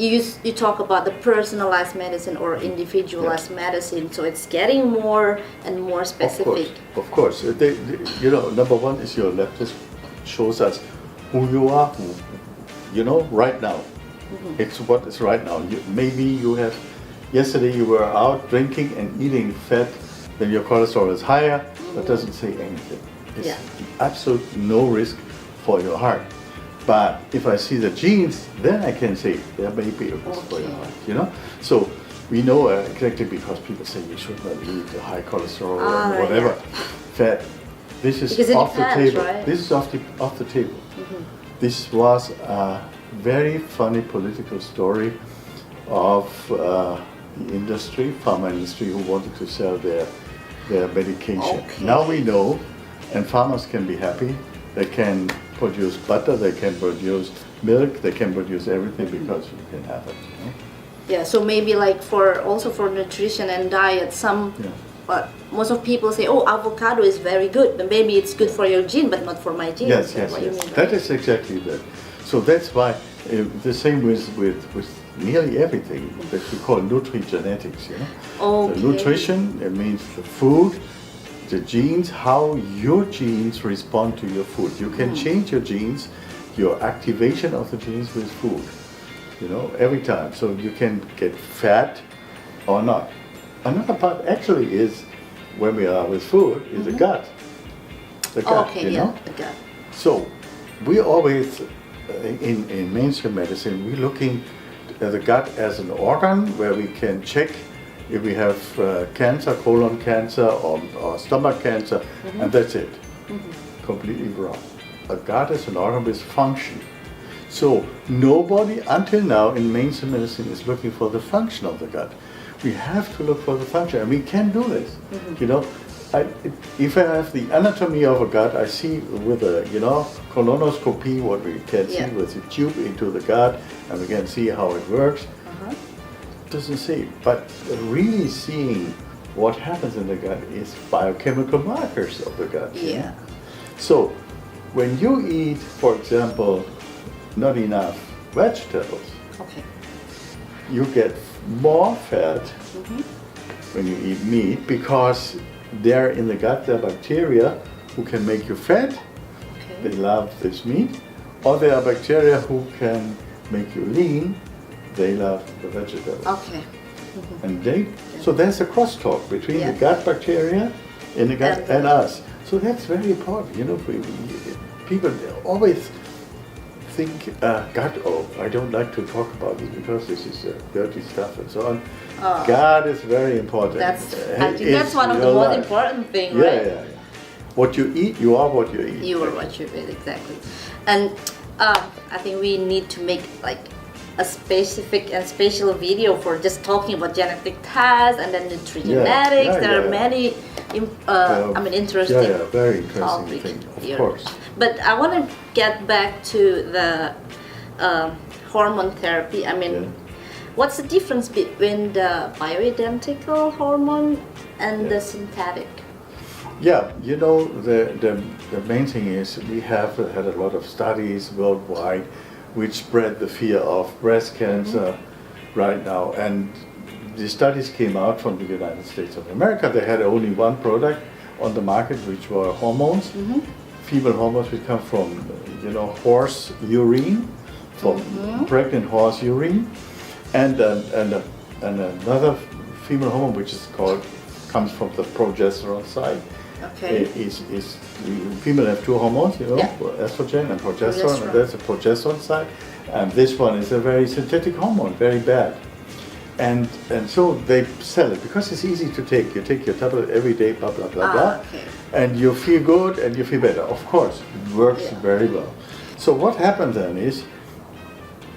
you talk about the personalized medicine or individualized medicine, so it's getting more and more specific. Of course. Number one is your lab test shows us who you are, right now. It's what is right now. Maybe yesterday you were out drinking and eating fat, then your cholesterol is higher. That doesn't say anything. It's absolute no risk for your heart. But if I see the genes, then I can say there may be a risk for your heart, So we know exactly, because people say you should not eat high cholesterol or whatever fat. This is off the table. Right? This is off the table. This was a very funny political story of the pharma industry, who wanted to sell their medication. Now we know, and farmers can be happy. They can produce butter, they can produce milk, they can produce everything because you can have it. Yeah, so maybe like for nutrition and diet, most of people say, oh, avocado is very good, but maybe it's good for your gene, but not for my gene. Yes. That is exactly that. So that's why the same with nearly everything that we call nutrigenetics. The nutrition, it means the food, the genes, how your genes respond to your food. You can change your genes, your activation of the genes with food, every time. So you can get fat or not. Another part actually is, when we are with food, is the gut. The gut, the gut. So we always, in mainstream medicine, we're looking at the gut as an organ where we can check if we have cancer, colon cancer, or stomach cancer, and that's it. Completely wrong. A gut is an organ with function. So nobody until now in mainstream medicine is looking for the function of the gut. We have to look for the function, and we can do this. If I have the anatomy of a gut, I see with a colonoscopy what we can see with the tube into the gut, and we can see how it works. Doesn't see, but really seeing what happens in the gut is biochemical markers of the gut. So when you eat, for example, not enough vegetables, you get more fat when you eat meat, because there in the gut there are bacteria who can make you fat. They love this meat. Or there are bacteria who can make you lean. They love the vegetables. And so there's a crosstalk between the gut bacteria in the gut and us. So that's very important. People always think gut. Oh, I don't like to talk about this because this is dirty stuff and so on. Gut is very important. I think that's one of the most important things, right? Yeah. What you eat, you are what you eat. You are what you eat, exactly. And I think we need to make like a specific and special video for just talking about genetic tests and then nutrigenetics. There are many, interesting very interesting topics thing, of here. course. But I want to get back to the hormone therapy. What's the difference between the bioidentical hormone and the synthetic? The main thing is we have had a lot of studies worldwide which spread the fear of breast cancer right now. And the studies came out from the United States of America. They had only one product on the market, which were hormones, female hormones which come from, horse urine, from pregnant horse urine, and another female hormone which is comes from the progesterone side. Female have two hormones, estrogen and progesterone, and that's the progesterone side. And this one is a very synthetic hormone, very bad. And so they sell it because it's easy to take. You take your tablet every day, blah, blah, blah, blah. And you feel good and you feel better. Of course, it works very well. So what happened then is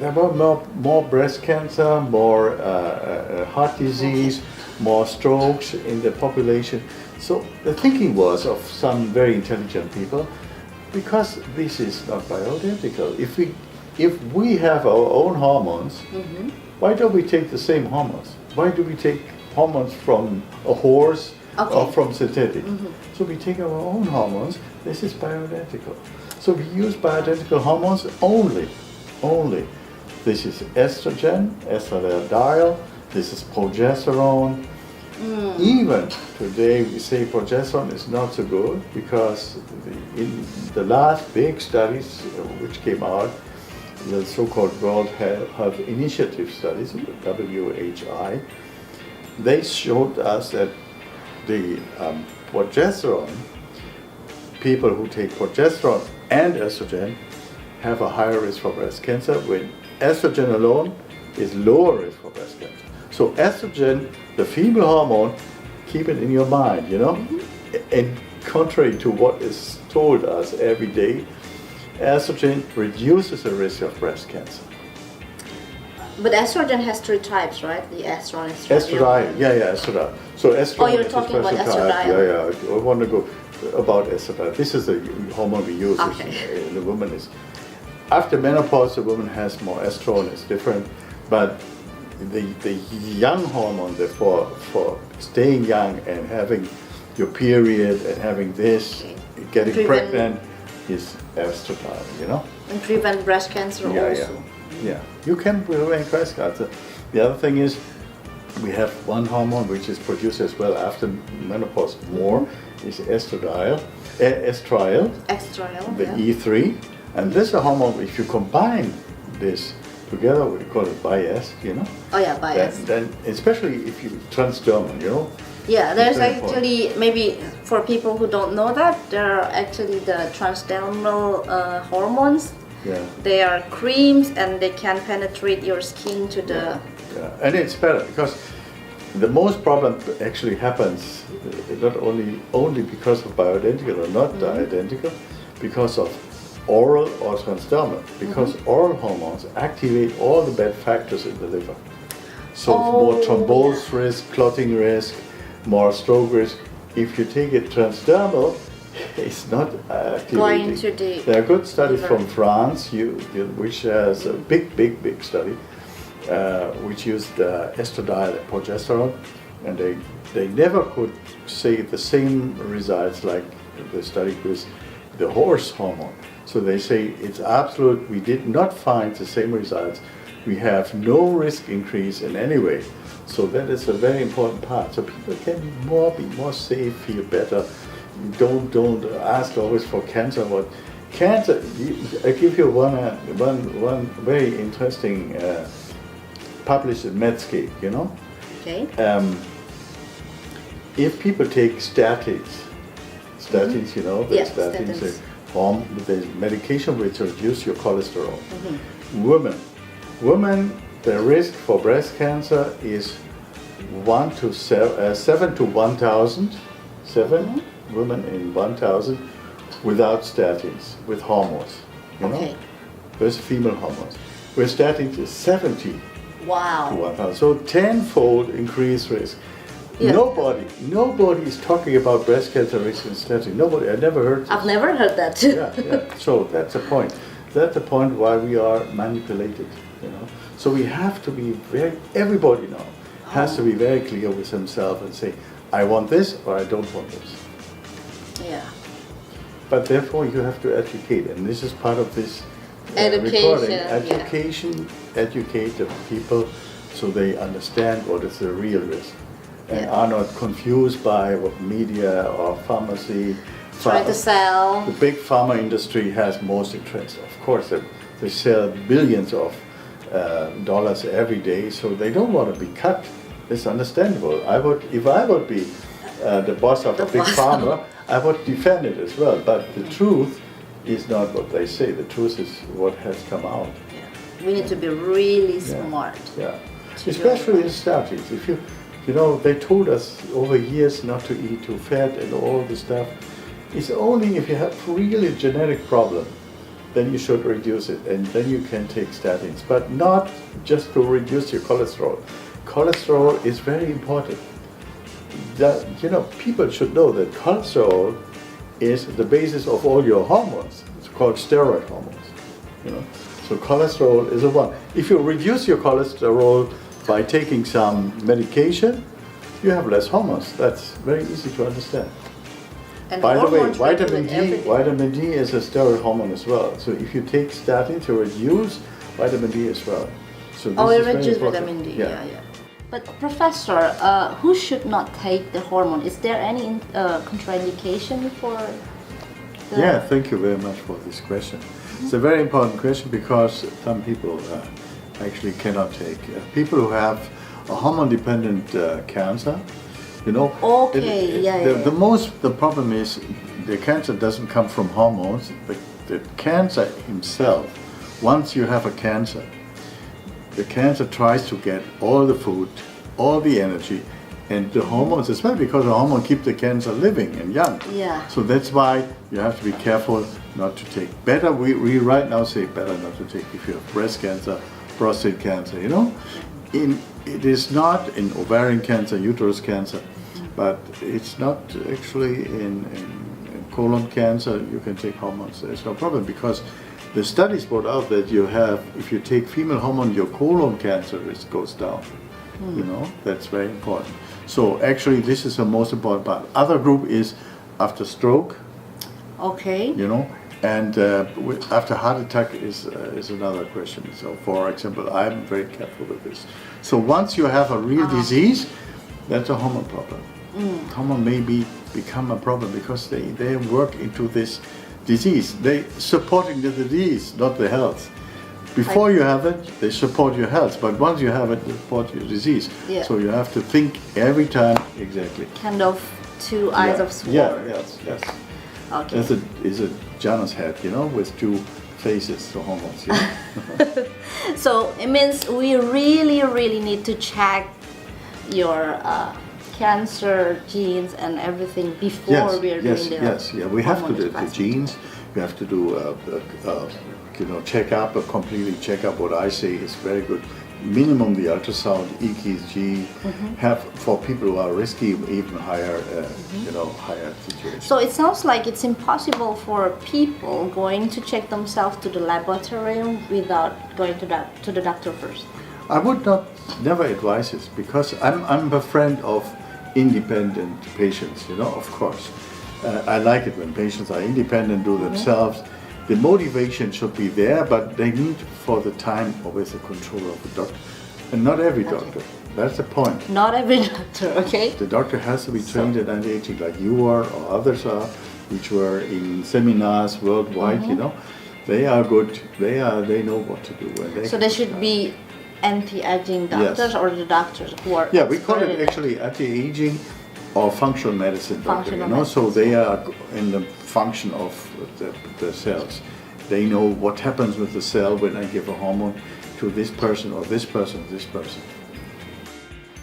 there were more breast cancer, more heart disease, more strokes in the population. So the thinking was of some very intelligent people, because this is not bioidentical. If we have our own hormones, why don't we take the same hormones? Why do we take hormones from a horse or from synthetic? So we take our own hormones. This is bioidentical. So we use bioidentical hormones only This is estrogen, estradiol. This is progesterone. Even today we say progesterone is not so good because in the last big studies which came out, the so-called World Health Initiative studies, WHI, they showed us that the progesterone, people who take progesterone and estrogen have a higher risk for breast cancer, when estrogen alone is lower risk for breast cancer. So estrogen, the female hormone, keep it in your mind, you know? And contrary to what is told us every day, estrogen reduces the risk of breast cancer. But estrogen has 3 types, right? The estradiol, Estradiol, estradiol. So estradiol you're is talking a about special type. estradiol. I want to go about estradiol. This is the hormone we use. Okay. The woman is, after menopause, the woman has more estrogen. It's different, but the young hormone, therefore, for staying young and having your period and having this, getting pregnant, is estradiol, you know? And prevent breast cancer also. Yeah, you can prevent breast cancer. The other thing is, we have one hormone which is produced as well after menopause more, is estradiol, the E3. And this is a hormone, if you combine this together, we call it biased, you know? Oh yeah, biased. Then especially if you transdermal, you know? Yeah, there's actually, maybe for people who don't know that, there are actually the transdermal hormones. Yeah. They are creams and they can penetrate your skin to the... Yeah, and it's better because the most problem actually happens not only because of bioidentical or not identical, because of oral or transdermal, because oral hormones activate all the bad factors in the liver. So more thrombose risk, clotting risk, more stroke risk. If you take it transdermal, it's not activating. Going to the there are good studies liver. from France, which has a big study, which used estradiol and progesterone, and they never could say the same results like the study with the horse hormone. So they say it's absolute, we did not find the same results. We have no risk increase in any way. So that is a very important part. So people can be more safe, feel better. Don't ask always for cancer. What cancer? I give you one very interesting published in Medscape. You know. Okay. If people take statins, you know, the statins. The medication which reduce your cholesterol. Women, the risk for breast cancer is 7 to 1,000. 7 women in 1,000 without statins, with hormones. You know, with female hormones. With statins is 70 to 1,000. So tenfold increased risk. Yeah. Nobody is talking about breast cancer risk in statin. Nobody. I never heard. I've never heard that. Yeah. So that's the point. That's the point why we are manipulated. You know. So we have to be everybody now has to be very clear with himself and say, I want this or I don't want this. Yeah. But therefore you have to educate, and this is part of this recording. Educate the people so they understand what is the real risk. And are not confused by what media or pharmacy try to sell. The big pharma industry has most interest. Of course, they sell billions of dollars every day, so they don't want to be cut. It's understandable. If I would be the boss of a big pharma, I would defend it as well. But the truth is not what they say. The truth is what has come out. Yeah. We need to be really smart. Yeah, especially in statins. If you know, they told us over years not to eat too fat and all this stuff. It's only if you have really genetic problem, then you should reduce it, and then you can take statins, but not just to reduce your cholesterol. Cholesterol is very important. People should know that cholesterol is the basis of all your hormones. It's called steroid hormones. You know, so cholesterol is a one. If you reduce your cholesterol by taking some medication, you have less hormones. That's very easy to understand. And by the way, vitamin D is a steroid hormone as well. So if you take statin to reduce vitamin D as well. So this Oh, is it very reduces important. vitamin D. Yeah. But Professor, who should not take the hormone? Is there any contraindication for the... Yeah, thank you very much for this question. It's a very important question because some people actually cannot take. People who have a hormone-dependent cancer, you know. Okay, The problem is the cancer doesn't come from hormones. The cancer himself, once you have a cancer, the cancer tries to get all the food, all the energy, and the hormones as well, because the hormone keep the cancer living and young. Yeah. So that's why you have to be careful not to take. Better, we right now say better not to take if you have breast cancer, prostate cancer, you know. It is not in ovarian cancer, uterus cancer, but it's not actually in colon cancer. You can take hormones. There's no problem because the studies brought out that if you take female hormone, your colon cancer risk goes down. You know, that's very important. So actually, this is the most important part. Other group is after stroke. Okay. You know, and after heart attack is another question. So, for example, I'm very careful with this. So once you have a real disease, that's a hormone problem. Hormone may become a problem because they work into this disease. They supporting the disease, not the health. Before you have it, they support your health, but once you have it, they support your disease. Yeah. So you have to think every time exactly. Kind of two eyes of sword. Yeah, yes. Okay. It's a Janus head, you know, with two faces, the hormones. You know? So it means we really need to check your cancer genes and everything before we are doing the Yes. We have to do the hormone genes. We have to do check-up, a completely check-up. What I say is very good. Minimum the ultrasound, EKG, have for people who are risky, even higher, higher situation. So it sounds like it's impossible for people going to check themselves to the laboratory without going to the doctor first. I would never advise this because I'm a friend of independent patients, you know, of course. I like it when patients are independent, do themselves. The motivation should be there, but they need for the time always the control of the doctor. And not every doctor. That's the point. Not every doctor, okay? The doctor has to be trained in anti-aging like you are or others are, which were in seminars worldwide, you know. They are good. They know what to do. And so there should be anti-aging doctors or the doctors who are we call it actually anti-aging or functional medicine doctor, you know. So they are in the function of the cells. They know what happens with the cell when I give a hormone to this person or this person or this person.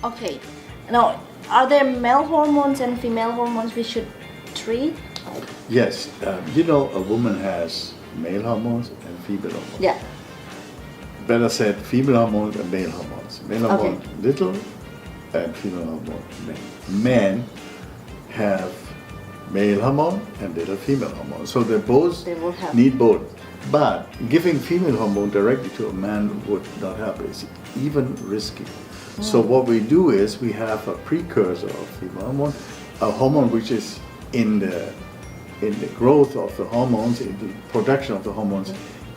Okay. Now, are there male hormones and female hormones we should treat? Yes. You know, a woman has male hormones and female hormones. Yeah. Better said, female hormones and male hormones. Male hormone little and female hormone male. Men have male hormone and little female hormone. So they both need both. But giving female hormone directly to a man would not help. It's even risky. So what we do is we have a precursor of female hormone, a hormone which is in the growth of the hormones, in the production of the hormones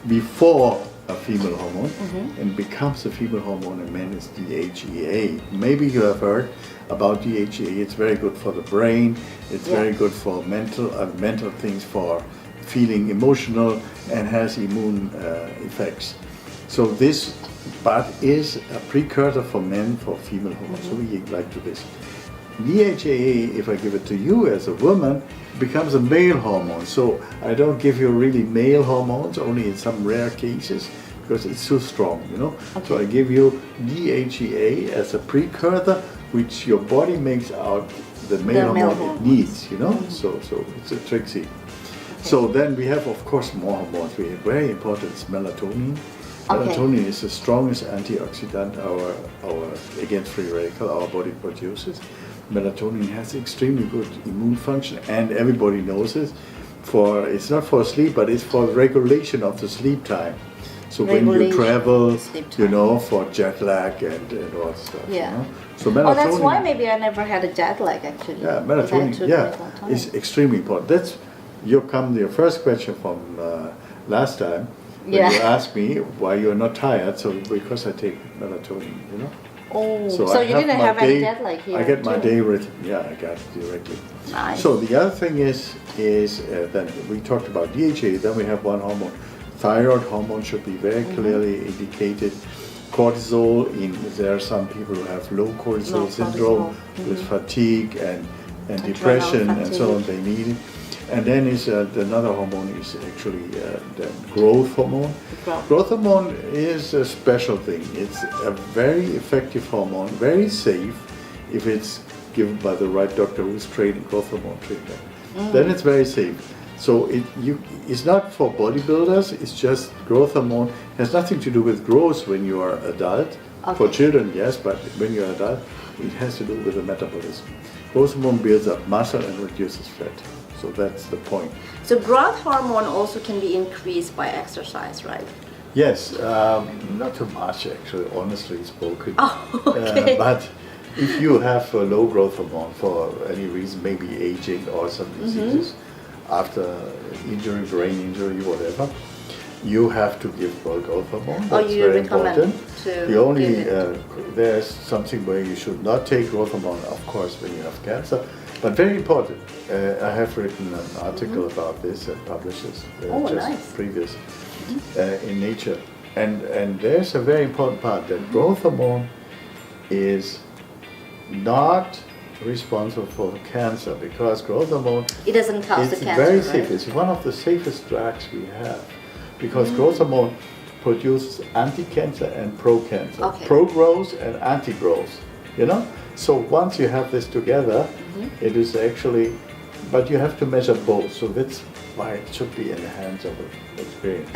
before a female hormone, and becomes a female hormone in men is DHEA. Maybe you have heard about DHEA. It's very good for the brain. It's very good for mental things, for feeling emotional, and has immune effects. So this but is a precursor for men for female hormones. So we like to this. DHEA, if I give it to you as a woman, becomes a male hormone. So I don't give you really male hormones, only in some rare cases, because it's too strong, you know. So I give you DHEA as a precursor, which your body makes out the male hormone it needs, you know. So it's a tricksy. So then we have, of course, more hormones. We have very important is melatonin. Melatonin is the strongest antioxidant against free radical our body produces. Melatonin has extremely good immune function, and everybody knows it. It's not for sleep, but it's for regulation of the sleep time. So when you travel, you know, for jet lag and all that stuff. Yeah. You know? So melatonin. That's why maybe I never had a jet lag actually. Yeah, melatonin. Is extremely important. That's your first question from last time. When you ask me why you're not tired, so because I take melatonin, you know. Oh, so I you didn't have any jet lag here? I get my too? day rhythm. Yeah, I got it directly. Nice. So the other thing is then we talked about DHA. Then we have one hormone. Thyroid hormone should be very clearly indicated. Cortisol. There are some people who have low cortisol syndrome with fatigue and depression and so on. They need it. And then is another hormone is actually the growth hormone. Growth hormone is a special thing. It's a very effective hormone, very safe if it's given by the right doctor who's trained in growth hormone treatment. Then it's very safe. So it's not for bodybuilders. It's just growth hormone has nothing to do with growth when you are adult. Okay. For children, yes, but when you're adult, it has to do with the metabolism. Growth hormone builds up muscle and reduces fat. So that's the point. So growth hormone also can be increased by exercise, right? Yes, not too much actually, honestly spoken. Oh, okay. But if you have a low growth hormone for any reason, maybe aging or some diseases, after injury, brain injury, whatever, you have to give growth hormone. That's very important. The only there's something where you should not take growth hormone, of course, when you have cancer. But very important. I have written an article about this and published this just previous in Nature. And there's a very important part that growth hormone is not responsible for cancer because growth hormone it doesn't cause the cancer. It's very safe. Right? It's one of the safest drugs we have because growth hormone produces anti-cancer and pro-cancer, pro-growth and anti-growth. You know. So once you have this together, it is actually, but you have to measure both. So that's why it should be in the hands of an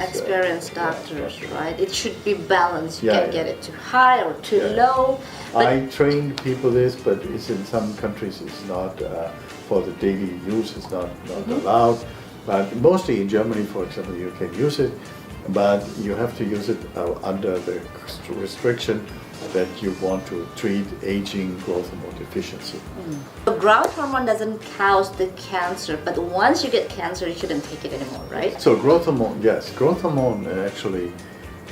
experienced doctors, right? It should be balanced. You can't get it too high or too low. I train people this, but it's in some countries it's not for the daily use. It's not allowed. But mostly in Germany, for example, you can use it, but you have to use it under the restriction that you want to treat aging growth hormone deficiency. So growth hormone doesn't cause the cancer, but once you get cancer, you shouldn't take it anymore, right? So growth hormone, yes, growth hormone actually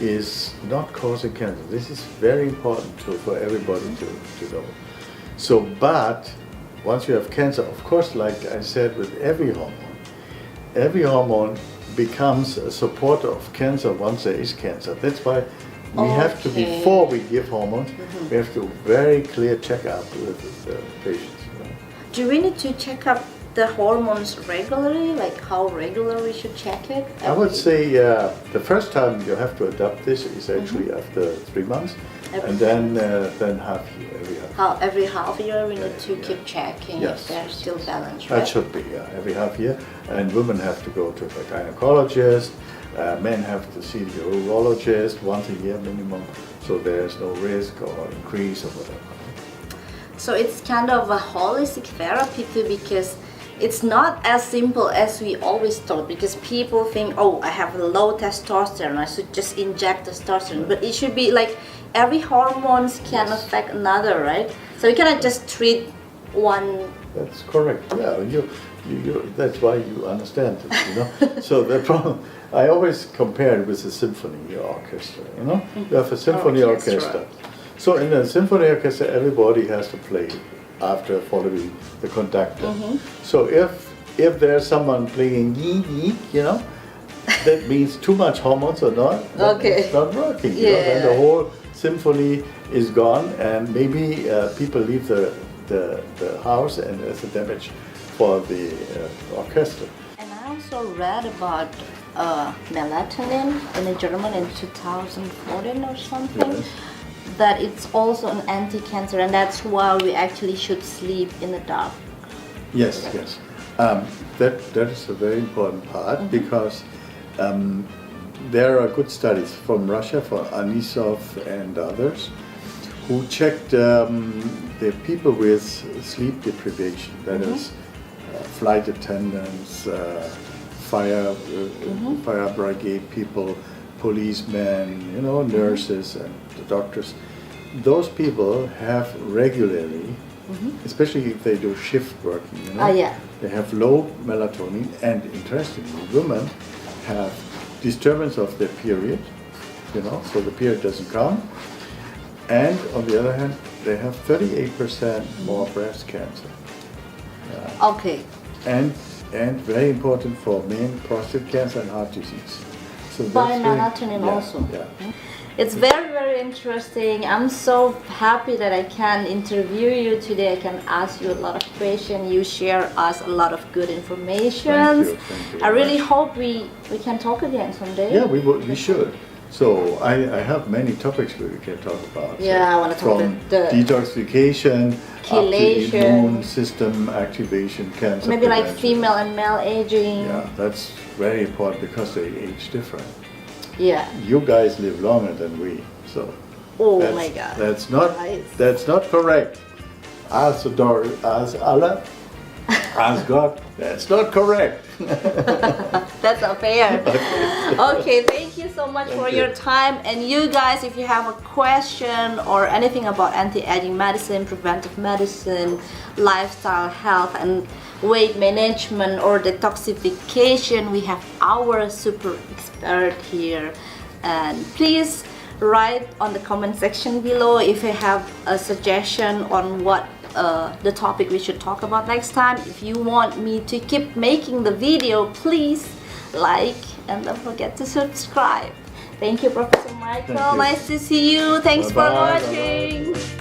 is not causing cancer. This is very important for everybody to know. So, but once you have cancer, of course, like I said, with every hormone becomes a supporter of cancer once there is cancer. That's why we have to, before we give hormones, we have to very clear checkup with the patients. You know. Do we need to check up the hormones regularly? Like how regular we should check it? I would say the first time you have to adopt this is actually after 3 months, and then every half. Every half year we need to keep checking if they're still balanced, right? That should be every half year, and women have to go to the gynecologist. Men have to see the urologist once a year minimum, so there's no risk or increase or whatever. So it's kind of a holistic therapy too, because it's not as simple as we always thought, because people think, oh, I have low testosterone, I should just inject testosterone, but it should be like every hormones can affect another, right? So you cannot just treat one. That's correct. Yeah, you that's why you understand it, you know. So the problem, I always compare it with a symphony orchestra, you know. You have a symphony orchestra. So in a symphony orchestra, everybody has to play after following the conductor. So if there's someone playing yee, you know, that means too much hormones or not, it's not working. You know, then the whole symphony is gone, and maybe people leave the house and there's a damage for the orchestra. And I also read about melatonin in German in 2014 or something, that it's also an anti-cancer, and that's why we actually should sleep in the dark. Yes, yes. That is a very important part, because there are good studies from Russia, for Anisov and others, who checked the people with sleep deprivation, that is flight attendants, fire brigade people, policemen, you know, nurses and the doctors. Those people have regularly, especially if they do shift working, you know, they have low melatonin, and interestingly, women have disturbance of their period, you know, so the period doesn't come. And on the other hand, they have 38% more breast cancer. Okay. And very important for men, prostate cancer and heart disease. So By that's melatonin yeah, also. Yeah. It's very, very interesting. I'm so happy that I can interview you today. I can ask you a lot of questions. You share us a lot of good information. Thank you I really much. hope we can talk again someday. Yeah, we should. So I have many topics we can talk about. Yeah, I want to talk from about the detoxification chelation, up to immune system activation, cancer maybe like prevention. female and male aging. Yeah, that's very important because they age different. Yeah. You guys live longer than we, so. Oh that's, my God. That's Nice. not correct. Ask Allah, ask God. That's not correct. That's not fair. Okay, thank you so much for your time. And you guys, if you have a question or anything about anti-aging medicine, preventive medicine, lifestyle health and weight management or detoxification, we have our super expert here. And please write on the comment section below if you have a suggestion on what the topic we should talk about next time. If you want me to keep making the video, please like and don't forget to subscribe. Thank you, Professor Michael. Thank you. Nice to see you. Thanks for Bye-bye. watching.